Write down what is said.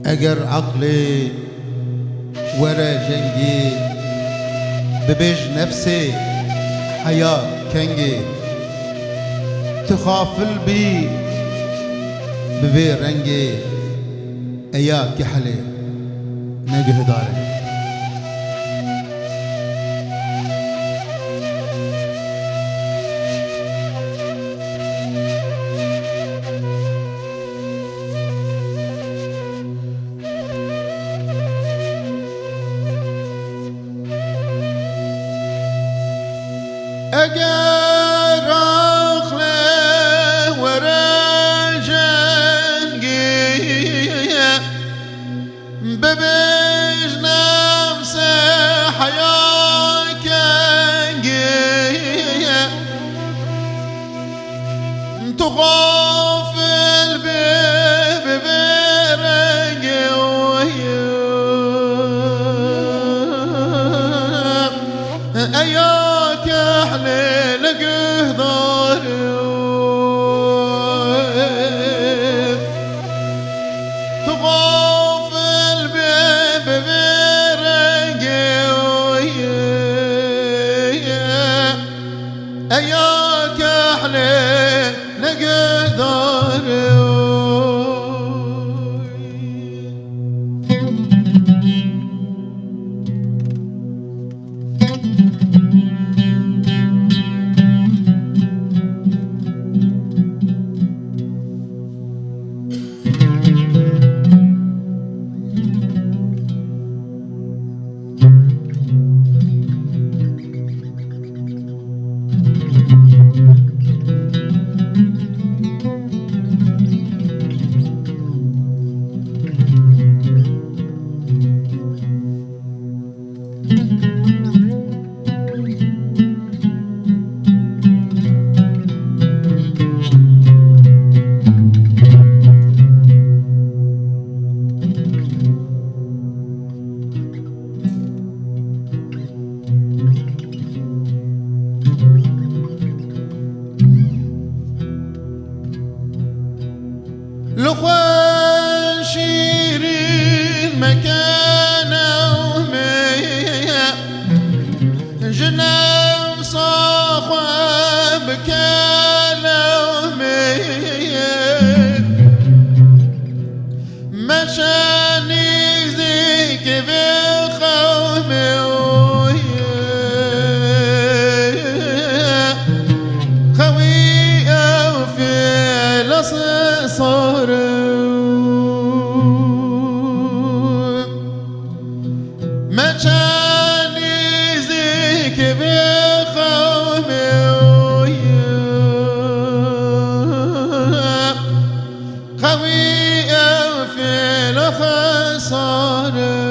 اگر عقلي ورا جنگي ببيج نفسي حياة كنجي تخافل بي ببي رنجي ايا كحلي نجه داري اگر عقل ورا جنگي ببيج نفس حياة كنجي تغافل ببرنجي اياك احلى لقه داري تغافل ببرنجي اياك احلى لقه داري لخوان شيرين مكانه ومية جنام صاحب كانه ومية مشاني زيك بخومي خوية وفي صار ما كان يزيك بخومي خوية في الخسارة